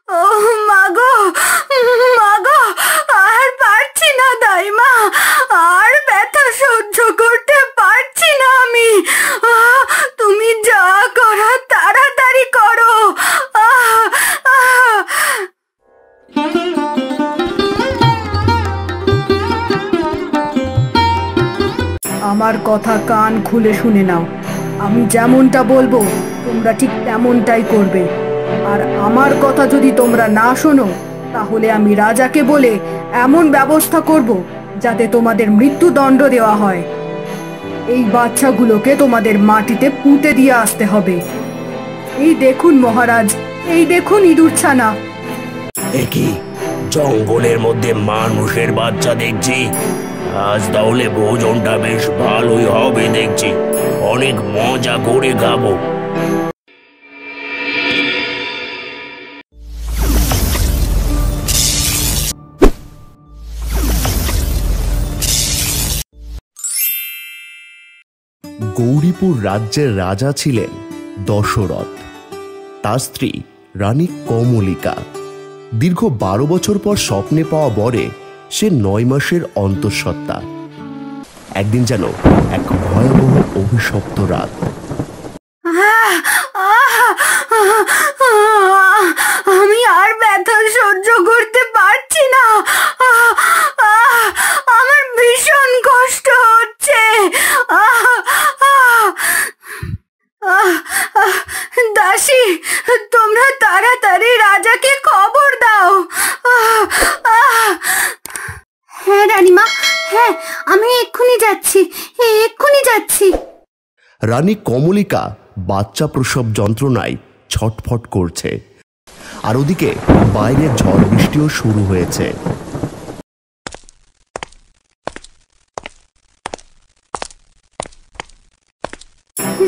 ও মাগো, মাগো, আর পারছি না দাইমা, আর ব্যথা সহ্য করতে পারছি না আমি। তুমি যা করার তাড়াতাড়ি করো। আমার কথা কান খুলে শুনে নাও। আমি যেমনটা বলবো তোমরা ঠিক তেমনটাই করবে। আর আমার কথা যদি তোমরা না শোনো তাহলে আমি রাজাকে বলে এমন ব্যবস্থা করব যাতে তোমাদের মৃত্যুদণ্ড দেওয়া হয়। এই বাচ্চাগুলোকে তোমাদের মাটিতে পুঁতে দিয়ে আসতে হবে। এই দেখুন মহারাজ, এই দেখুন ইঁদুর ছানা। কি জঙ্গলের মধ্যে মানুষের বাচ্চা দেখছি? আজ তাহলে ভোজনটা বেশ ভালোই হবে দেখছি, অনেক মজা করে খাবো। গৌরীপুর রাজ্যের রাজা ছিলেন দশরথ। তার স্ত্রী রানী কমলিকা। দীর্ঘ 12 বছর পর স্বপ্নে পাওয়া বরে সে 9 মাসের অন্তঃসত্ত্বা। একদিন যেন এক ভয়াবহ অভিশপ্ত রাত। আমি আর ব্যথা সহ্য করতে পারছি না। আমার ভীষণ কষ্ট হচ্ছে। দাসী, তোমরা তাড়াতাড়ি রাজাকে খবর দাও। হ্যাঁ রানীমা, হ্যাঁ আমি এক্ষুনি যাচ্ছি, এক্ষুনি যাচ্ছি। রানী কমলিকা বাচ্চা প্রসব যন্ত্রণায় ছটফট করছে, আর ওদিকে বাইরে ঝড় বৃষ্টিও শুরু হয়েছে।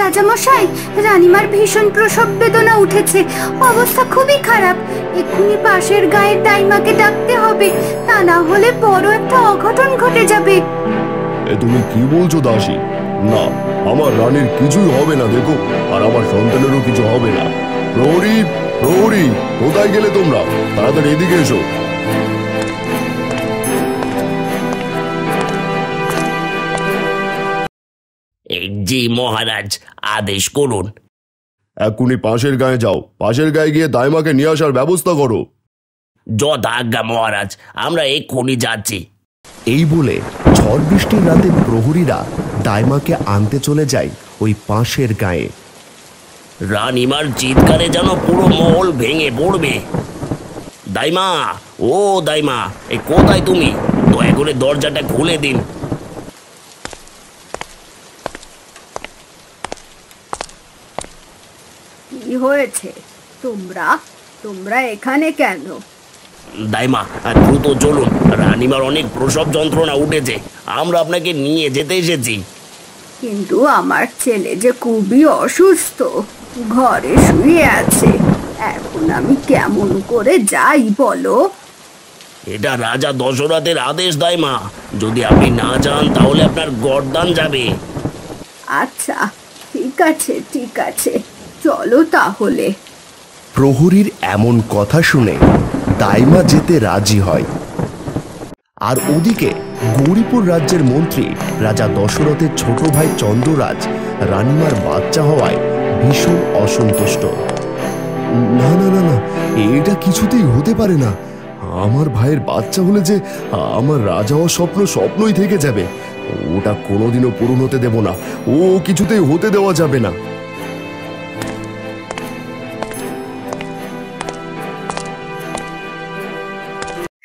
রাজামশাই, রানীমার ভীষণ প্রসব বেদনা উঠেছে, অবস্থা খুবই খারাপ। এক্ষুনি পাশের গায়ের দাইমাকে ডাকতে হবে, তা না হলে বড় একটা অঘটন ঘটে যাবে। তুমি কি বলছো দাসী? না, আমার রানীর কিছুই হবে না দেখো, আর আমার সন্তানেরও কিছু হবে না। প্রহরী, প্রহরী, কোথায় গেলে তোমরা? তাড়াতাড়ি এদিকে এসো। জি মহারাজ, আদেশ করুন। এক্ষুনি পাশের গায়ে যাও, পাশের গায়ে গিয়ে দাইমাকে নিয়ে আসার ব্যবস্থা করো। যথা আজ্ঞা মহারাজ, আমরা এক্ষুনি যাচ্ছি। এই বলে ঝড় বৃষ্টির রাতে প্রহরীরা দাইমাকে আনতে চলে যায় ওই পাশের গায়ে। রানীমার চিৎকারে যেন পুরো মহল ভেঙে পড়বে। দাইমা, ও দাইমা, এই কোথায় তুমি? দয়া করে দরজাটা খুলে দিন। কি হয়েছে? তোমরা তোমরা এখানে কেন? দাইমা, দ্রুত চলুন, রানীমার অনেক প্রসব যন্ত্রণা উঠেছে, আমরা আপনাকে নিয়ে যেতে এসেছি। কিন্তু আমার ছেলে যে খুবই অসুস্থ, ঘরে শুয়ে আছে। এখন আমি কেমন করে যাই বলো? এটা রাজা দশরথের আদেশ দাইমা, যদি আপনি না যান তাহলে আপনার গর্দান যাবে। আচ্ছা ঠিক আছে, ঠিক আছে, চলো তাহলে। প্রহরীর এমন কথা শুনে দাইমা যেতে রাজি হয়। আর ওদিকে গৌরীপুর রাজ্যের মন্ত্রী রাজা দশরথের ছোট ভাই চন্দ্ররাজ রানীমার বাচ্চা হওয়ায় ভীষণ অসন্তুষ্ট। না না না না, এটা কিছুতেই হতে পারে না। আমার ভাইয়ের বাচ্চা হলে যে আমার রাজা হওয়ার স্বপ্ন স্বপ্নই থেকে যাবে। ওটা কোনোদিনও পূরণ হতে দেব না, ও কিছুতেই হতে দেওয়া যাবে না।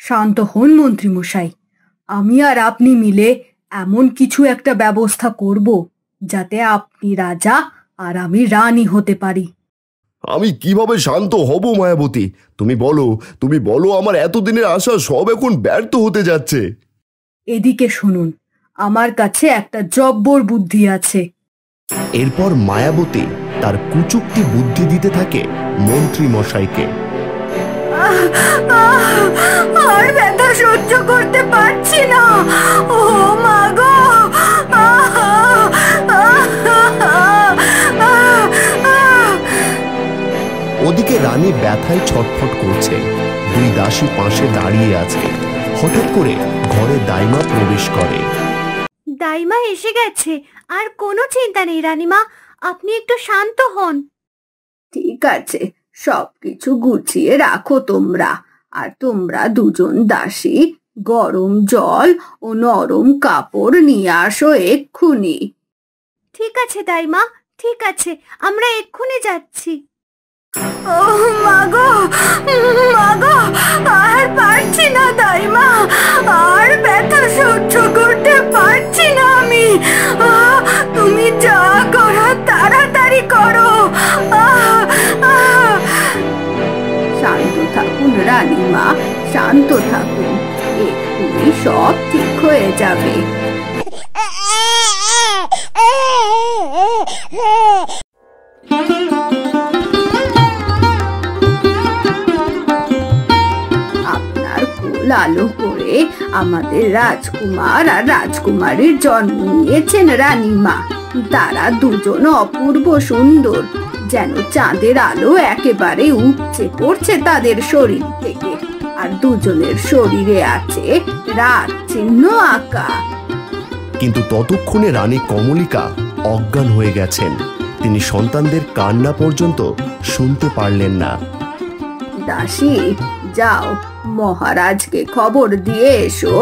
শান্ত হন মন্ত্রী মশাই, আমি আর আপনি মিলে এমন কিছু একটা ব্যবস্থা করব যাতে আপনি রাজা আর আমি রানী হতে পারি। আমি কিভাবে শান্ত হব মায়াবতী? তুমি বলো, আমার এতদিনের আশা সব এখন ব্যর্থ হতে যাচ্ছে। এদিকে শুনুন, আমার কাছে একটা জব্বর বুদ্ধি আছে। এরপর মায়াবতী তার কুচুক্তি বুদ্ধি দিতে থাকে মন্ত্রী মশাইকে। আর ব্যথা সহ্য করতে পারছি না, ও মা গো। ওদিকে রানী রানী ব্যথায় ছটফট করছে। দুই দাসী পাশে দাঁড়িয়ে আছে। হঠাৎ করে ঘরে দাইমা প্রবেশ করে। দাইমা এসে গেছে, আর কোনো চিন্তা নেই রানীমা, আপনি একটু শান্ত হন। ঠিক আছে, সবকিছু গুছিয়ে রাখো তোমরা। আর তোমরা দুজন দাসী গরম জল ও নরম কাপড় নিয়ে আসো এক্ষুনি। ঠিক আছে দাইমা, ঠিক আছে, আমরা এক্ষুনি যাচ্ছি। ও মাগো, মাগো, আর পারছি না দাইমা, আর ব্যথা সহ্য করতে পারছি না আমি। তুমি যা করার তাড়াতাড়ি করো। শান্ত থাকুন রানীমা, শান্ত থাকুন, এক্ষুনি সব ঠিক হয়ে যাবে। আপনার কোল আলো করে আমাদের রাজকুমার আর রাজকুমারীর জন্ম নিয়েছেন রানীমা। তারা দুজন অপূর্ব সুন্দর, যেন চাঁদের আলো একেবারে উপচে পড়ছে তাদের শরীর থেকে। আর দুজনের শরীরে আছে রাগ চিহ্ন আঁকা। কিন্তু ততক্ষণে রানী কমলিকা অজ্ঞান হয়ে গেছেন। তিনি সন্তানদের কান্না পর্যন্ত শুনতে পারলেন না। দাসী, যাও মহারাজকে খবর দিয়ে এসো,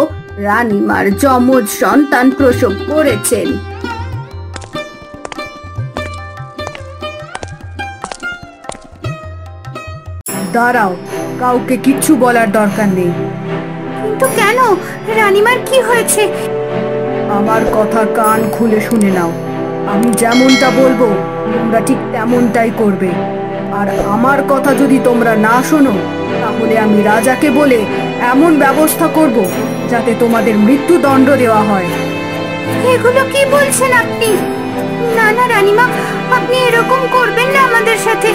রানীমার যমজ সন্তান প্রসব করেছেন। দাঁড়াও, কাউকে কিচ্ছু বলার দরকার নেই। কিন্তু কেন, রানীমার কি হয়েছে? আমার কথা কান খুলে শুনে নাও। আমি যেমনটা বলবো তোমরা ঠিক তেমনটাই করবে। আর আমার কথা যদি তোমরা না শোনো, তাহলে আমি রাজাকে বলে এমন ব্যবস্থা করব যাতে তোমাদের মৃত্যুদণ্ড দেওয়া হয়। এগুলো কি বলছেন আপনি? না না রানীমা, আপনি এরকম করবেন না আমাদের সাথে।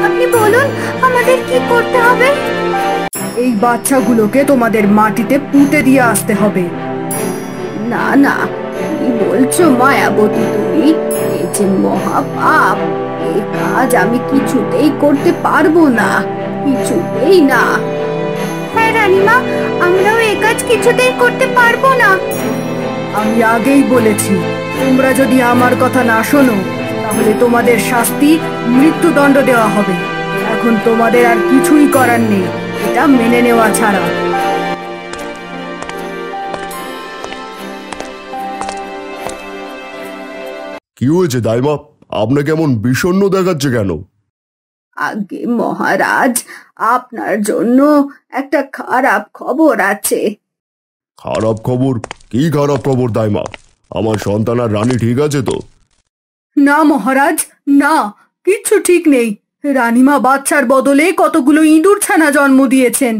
আপনি বলুন আমাদের কি করতে হবে। এই বাচ্চাগুলোকে তোমাদের মাটিতে পুঁতে দিয়ে আসতে হবে। না না, কি বলছো মায়াবতী তুমি? এই যে মহাপাপ, এই কাজ আমি কিছুতেই করতে পারবো না, কিছুতেই না। হ্যাঁ রানীমা, আমরাও এই কাজ কিছুতেই করতে পারবো না। আমি আগেই বলেছি, তোমরা যদি আমার কথা না শোনো, তাহলে তোমাদের শাস্তি মৃত্যুদণ্ড দেওয়া হবে। এখন তোমাদের আর কিছুই করার নেই, এটা মেনে নেওয়া ছাড়া। কি হয়েছে দাইমা? আপনাকে এমন বিষণ্ণ দেখাচ্ছে কেন? আগে মহারাজ, আপনার জন্য একটা খারাপ খবর আছে। খারাপ খবর? কি খারাপ খবর দাইমা? আমার সন্তান আর রানী ঠিক আছে তো? না মহারাজ, না, কিচ্ছু ঠিক নেই। রানীমা বাচ্চার বদলে কতগুলো ইঁদুর ছানা জন্ম দিয়েছেন।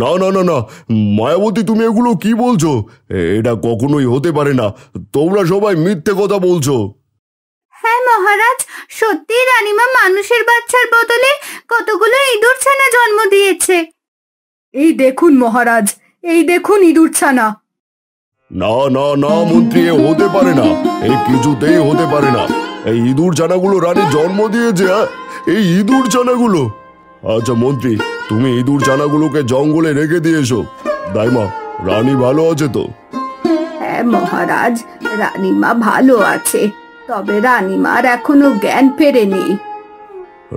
না না না না, মায়াবতী তুমি এগুলো কি বলছো? এটা কখনোই হতে পারে না। তোমরা সবাই মিথ্যে কথা বলছো। হ্যাঁ মহারাজ, সত্যি রানীমা মানুষের বাচ্চার বদলে কতগুলো ইঁদুর ছানা জন্ম দিয়েছে। এই দেখুন মহারাজ, এই দেখুন ইঁদুর ছানা। না না না মন্ত্রী, এ হতে পারে না, এই কিছুতেই হতে পারে না। এই ইঁদুর ছানাগুলো রানী জন্ম দিয়েছে? এই ইঁদুর ছানাগুলো? আচ্ছা মন্ত্রী, তুমি ইঁদুর ছানাগুলোকে জঙ্গলে রেখে দিয়ে এসো। দাইমা, রানী ভালো আছে তো? হ্যাঁ মহারাজ, রানীমা ভালো আছে, তবে রানীমার এখনো জ্ঞান ফেরেনি।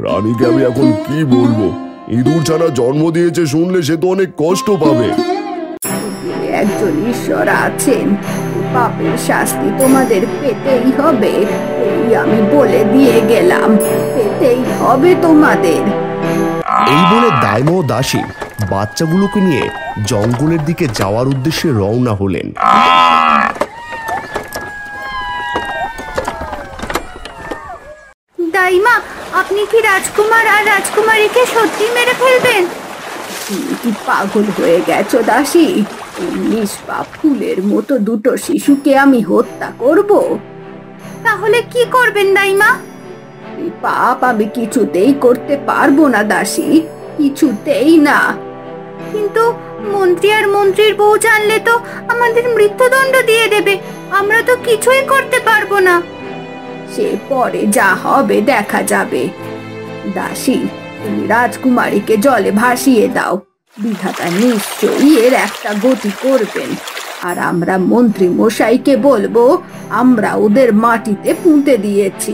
রানীকে আমি এখন কি বলবো? ইঁদুর ছানা জন্ম দিয়েছে শুনলে সে তো অনেক কষ্ট পাবে। একজন ঈশ্বর আছেন, পাপের শাস্তি তোমাদের পেতেই হবে, এই আমি বলে দিয়ে গেলাম, পেতেই হবে তোমাদের। এই বলে দাইমা ও দাসী বাচ্চাগুলোকে নিয়ে জঙ্গলের দিকে যাওয়ার উদ্দেশ্যে রওনা হলেন। দাইমা, আপনি কি রাজকুমার আর রাজকুমারীকে সত্যি মেরে ফেলবেন? তুমি কি পাগল হয়ে গেছো দাসী? এই নিষ্পাপ ফুলের মতো দুটো শিশুকে আমি হত্যা করব? তাহলে কি করবেন দাইমা? এই পাপ আমি কিছুতেই করতে পারবো না দাসী, কিছুতেই না। কিন্তু মন্ত্রী আর মন্ত্রীর বউ জানলে তো আমাদের মৃত্যুদণ্ড দিয়ে দেবে, আমরা তো কিছুই করতে পারবো না। সে পরে যা হবে দেখা যাবে। দাসী, তুমি রাজকুমারীকে জলে ভাসিয়ে দাও। বিধাতা নিশ্চয়ই এর একটা গতি করবেন। আর আমরা মন্ত্রী মশাইকে বলবো আমরা ওদের মাটিতে পুঁতে দিয়েছি।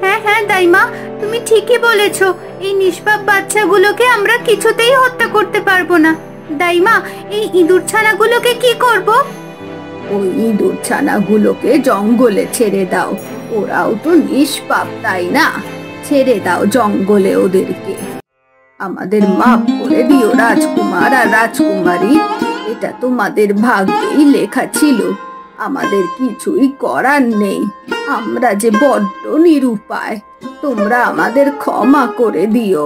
হ্যাঁ হ্যাঁ দাইমা, তুমি ঠিকই বলেছ। এই নিষ্পাপ বাচ্চাগুলোকে আমরা কিছুতেই হত্যা করতে পারবো না। দাইমা, এই ইঁদুর ছানাগুলোকে কি করব? ওই ইঁদুর ছানাগুলোকে জঙ্গলে ছেড়ে দাও। ওরাও তো নিষ্পাপ, তাই না? ছেড়ে দাও জঙ্গলে ওদেরকে। আমাদের মাফ করে দিও রাজকুমার আর রাজকুমারী। এটা তোমাদের ভাগ্যেই লেখা ছিল। আমাদের কিছুই করার নেই। আমরা যে বড্ড নিরুপায়। তোমরা আমাদের ক্ষমা করে দিও।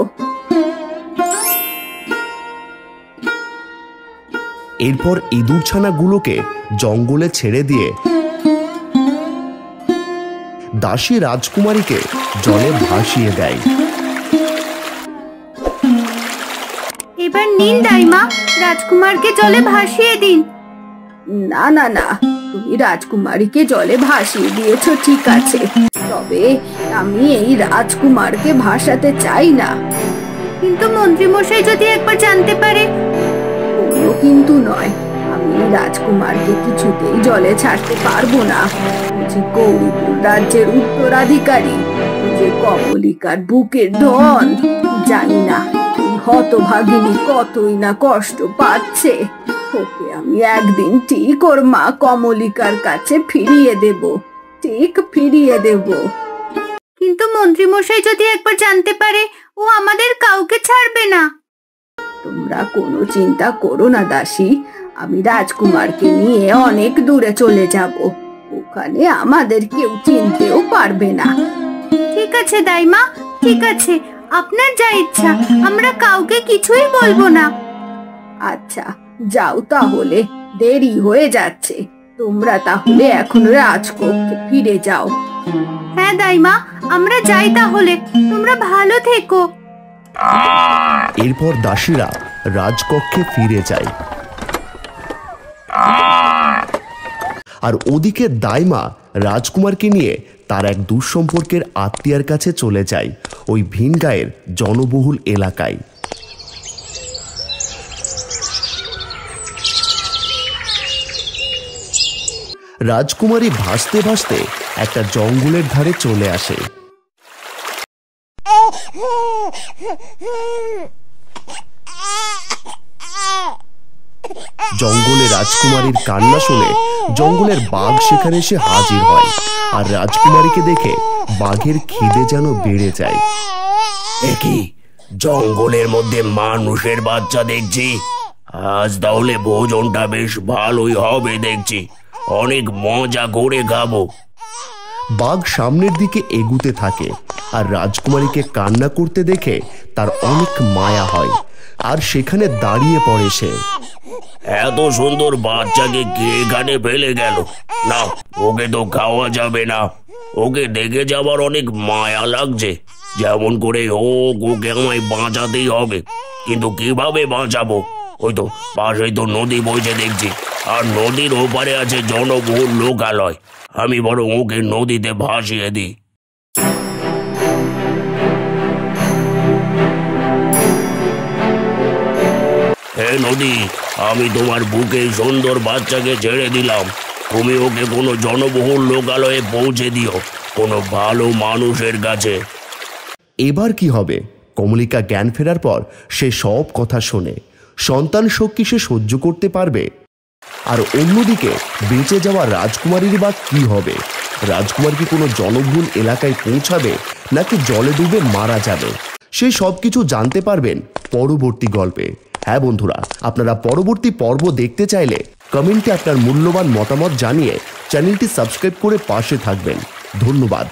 এরপর ইঁদুরছানাগুলোকে জঙ্গলে ছেড়ে দিয়ে দাসী রাজকুমারীকে জলে ভাসিয়ে দেয়। এবার নিন দাইমা, রাজকুমারকে জলে ভাসিয়ে দিন। না না না, তুমি রাজকুমারীকে জলে ভাসিয়ে দিয়েছ ঠিক আছে, তবে আমি এই রাজকুমারকে ভাসাতে চাই না। কিন্তু মন্ত্রী মশাই যদি একবার জানতে পারে? কোনো কিন্তু নয়। আমি রাজকুমারকে কিছুতেই জলে ছাড়তে পারবো না। ও যে গৌরীপুর রাজ্যের উত্তরাধিকারী, ও যে কমলিকার বুকের ধন। জানি না এই হতভাগিনী কতই না কষ্ট পাচ্ছে। ওকে আমি একদিন ঠিক ওর মা কমলিকার কাছে ফিরিয়ে দেব, ঠিক ফিরিয়ে দেব। কিন্তু মন্ত্রী মশাই যদি একবার জানতে পারে, ও আমাদের কাউকে ছাড়বে না। তোমরা কোনো চিন্তা করো না দাসী, আমি রাজকুমারকে নিয়ে অনেক দূরে চলে যাব। ওখানে আমাদের কেউ চিনতেও পারবে না। ঠিক আছে দাইমা, ঠিক আছে, আপনার যা ইচ্ছা, আমরা কাউকে কিছুই বলবো না। আচ্ছা যাও তাহলে, দেরি হয়ে যাচ্ছে। তোমরা তাহলে এখন রাজকক্ষে ফিরে যাও। হ্যাঁ দাইমা, আমরা যাই তাহলে। তোমরা ভালো থেকো। এরপর দাসীরা রাজকক্ষে ফিরে যায়। আর ওদিকে দাইমা রাজকুমারকে নিয়ে তার এক দুঃসম্পর্কের আত্মীয়ার কাছে চলে যায়, ওই ভিনগাঁয়ের জনবহুল এলাকায়। রাজকুমারী ভাসতে ভাসতে একটা জঙ্গলের ধারে চলে আসে। জঙ্গলে রাজকুমারীর কান্না শুনে জঙ্গলের বাঘ সেখানে এসে হাজির হয়। আর রাজকুমারীকে দেখে বাঘের খিদে যেন বেড়ে যায়। কি জঙ্গলের মধ্যে মানুষের বাচ্চা দেখছি? আজ তাহলে ভোজনটা বেশ ভালোই হবে দেখছি। অনেক মজা করে খাবো। বাঘ সামনের দিকে এগুতে থাকে আর রাজকুমারীকে কান্না করতে দেখে তার অনেক মায়া হয় আর সেখানে দাঁড়িয়ে পড়ে সে। এত সুন্দর বাচ্চাকে কে এখানে ফেলে গেল? না, ওকে তো খাওয়া যাবে না। ওকে দেখে যাবার অনেক মায়া লাগছে। যেমন করে হোক ওকে আমায় বাঁচাতেই হবে। কিন্তু কিভাবে বাঁচাবো? ওই তো পাশেই তো নদী বইছে দেখছি, আর নদীর ওপারে আছে জনবহুল লোকালয়। আমি বরং ওকে নদীতে ভাসিয়ে দিই। হে নদী, আমি তোমার বুকে সুন্দর বাচ্চাকে ছেড়ে দিলাম। তুমি ওকে কোনো জনবহুল লোকালয়ে পৌঁছে দিও, কোনো ভালো মানুষের কাছে। এবার কি হবে? কমলিকা জ্ঞান ফেরার পর সে সব কথা শোনে। সন্তান শোক কি সে সহ্য করতে পারবে? আর অন্যদিকে বেঁচে যাওয়া রাজকুমারীর বা কি হবে? রাজকুমার কি কোনো জনবহুল এলাকায় পৌঁছাবে নাকি জলে ডুবে মারা যাবে? সে সব কিছু জানতে পারবেন পরবর্তী গল্পে। হ্যাঁ বন্ধুরা, আপনারা পরবর্তী পর্ব দেখতে চাইলে কমেন্টে আপনার মূল্যবান মতামত জানিয়ে চ্যানেলটি সাবস্ক্রাইব করে পাশে থাকবেন। ধন্যবাদ।